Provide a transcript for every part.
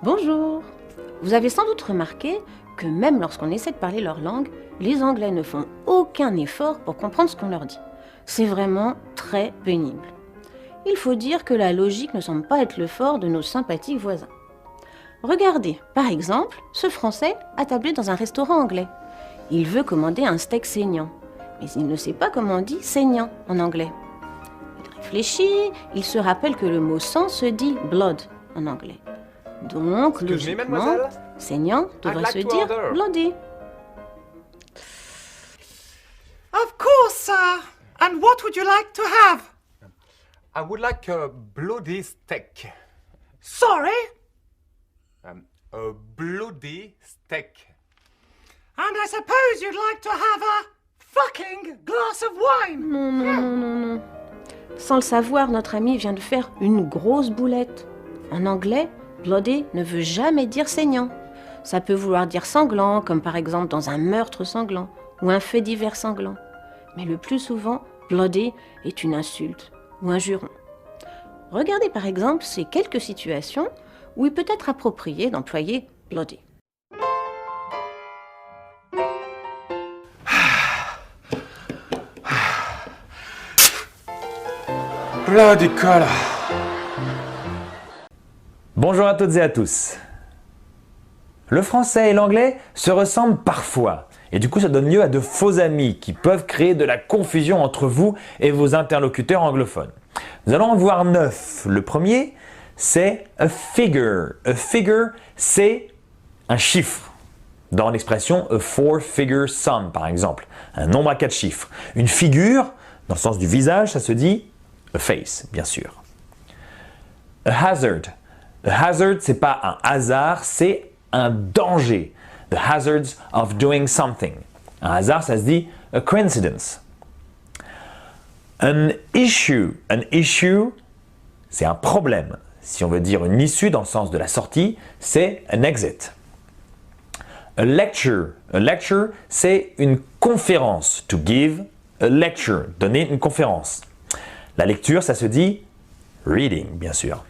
Bonjour! Vous avez sans doute remarqué que même lorsqu'on essaie de parler leur langue, les Anglais ne font aucun effort pour comprendre ce qu'on leur dit. C'est vraiment très pénible. Il faut dire que la logique ne semble pas être le fort de nos sympathiques voisins. Regardez, par exemple, ce Français attablé dans un restaurant anglais. Il veut commander un steak saignant, mais il ne sait pas comment on dit saignant en anglais. Il réfléchit, il se rappelle que le mot sang se dit blood en anglais. Donc, Excuse me, logiquement, mademoiselle? saignant devrait like se to dire order. bloody. Of course, sir. And what would you like to have? I would like a bloody steak. Sorry? A bloody steak. And I suppose you'd like to have a fucking glass of wine? Non, non, non, non, non. Sans le savoir, notre ami vient de faire une grosse boulette. En anglais, bloody ne veut jamais dire saignant. Ça peut vouloir dire sanglant, comme par exemple dans un meurtre sanglant ou un fait divers sanglant. Mais le plus souvent, bloody est une insulte ou un juron. Regardez par exemple ces quelques situations où il peut être approprié d'employer bloody. Bloody cola. Bonjour à toutes et à tous. Le français et l'anglais se ressemblent parfois et du coup ça donne lieu à de faux amis qui peuvent créer de la confusion entre vous et vos interlocuteurs anglophones. Nous allons en voir 9. Le premier, c'est a figure. A figure, c'est un chiffre. Dans l'expression a four-figure sum par exemple, un nombre à 4 chiffres. Une figure, dans le sens du visage, ça se dit a face, bien sûr. A hazard. A hazard, c'est pas un hasard, c'est un danger. The hazards of doing something. Un hasard, ça se dit a coincidence. An issue. An issue, c'est un problème. Si on veut dire une issue dans le sens de la sortie, c'est an exit. A lecture. A lecture, c'est une conférence. To give a lecture. Donner une conférence. La lecture, ça se dit reading, bien sûr.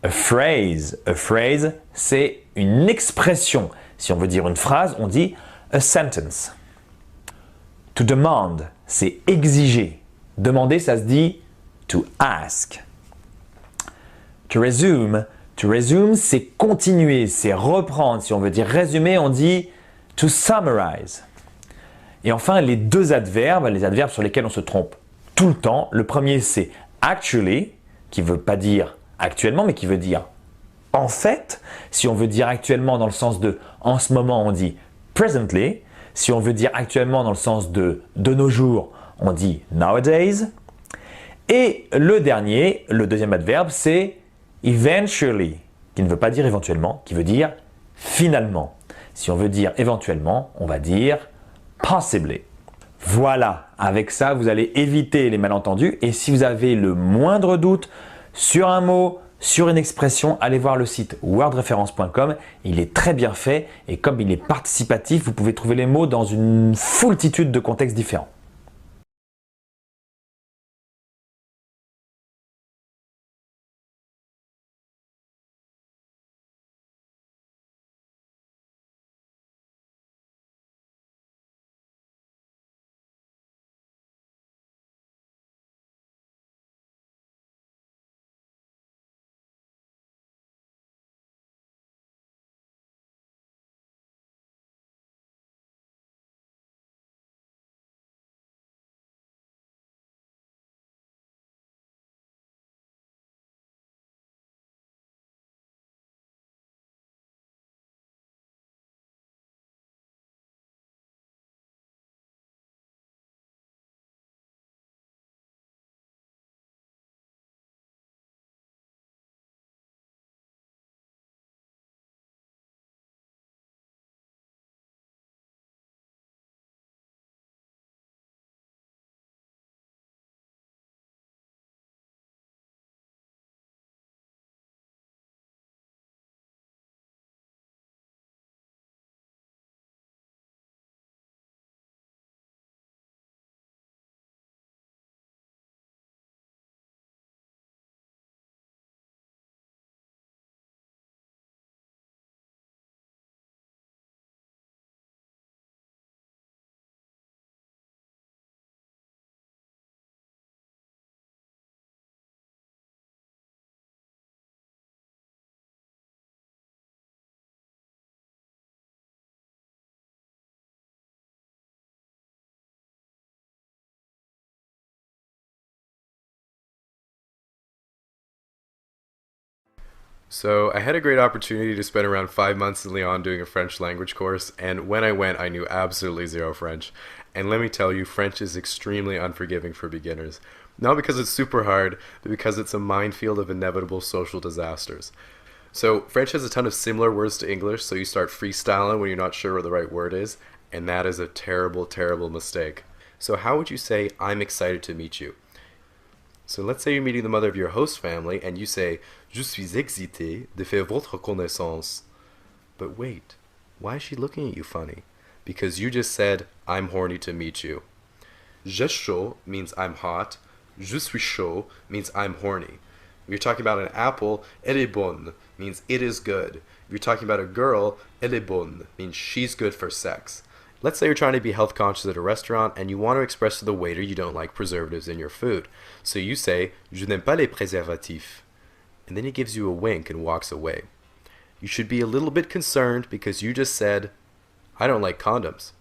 A phrase. A phrase, c'est une expression. Si on veut dire une phrase, on dit a sentence. To demand, c'est exiger. Demander, ça se dit to ask. To resume, c'est continuer, c'est reprendre. Si on veut dire résumer, on dit to summarize. Et enfin, les deux adverbes, les adverbes sur lesquels on se trompe tout le temps. Le premier, c'est actually, qui ne veut pas dire actuellement, mais qui veut dire en fait. Si on veut dire actuellement dans le sens de en ce moment, on dit presently. Si on veut dire actuellement dans le sens de nos jours, on dit nowadays. Et le dernier, le deuxième adverbe, c'est eventually, qui ne veut pas dire éventuellement, qui veut dire finalement. Si on veut dire éventuellement, on va dire possibly. Voilà, avec ça, vous allez éviter les malentendus et si vous avez le moindre doute sur un mot, sur une expression, allez voir le site wordreference.com. Il est très bien fait et comme il est participatif, vous pouvez trouver les mots dans une foultitude de contextes différents. So, I had a great opportunity to spend around 5 months in Lyon doing a French language course, and when I went, I knew absolutely zero French. And let me tell you, French is extremely unforgiving for beginners. Not because it's super hard, but because it's a minefield of inevitable social disasters. So, French has a ton of similar words to English, so you start freestyling when you're not sure what the right word is, and that is a terrible, terrible mistake. So, how would you say, I'm excited to meet you? So let's say you're meeting the mother of your host family and you say, Je suis excité de faire votre connaissance. But wait, why is she looking at you funny? Because you just said, I'm horny to meet you. Je chaud means I'm hot. Je suis chaud means I'm horny. If you're talking about an apple, elle est bonne means it is good. If you're talking about a girl, elle est bonne means she's good for sex. Let's say you're trying to be health conscious at a restaurant and you want to express to the waiter you don't like preservatives in your food. So you say, Je n'aime pas les préservatifs. And then he gives you a wink and walks away. You should be a little bit concerned because you just said, I don't like condoms.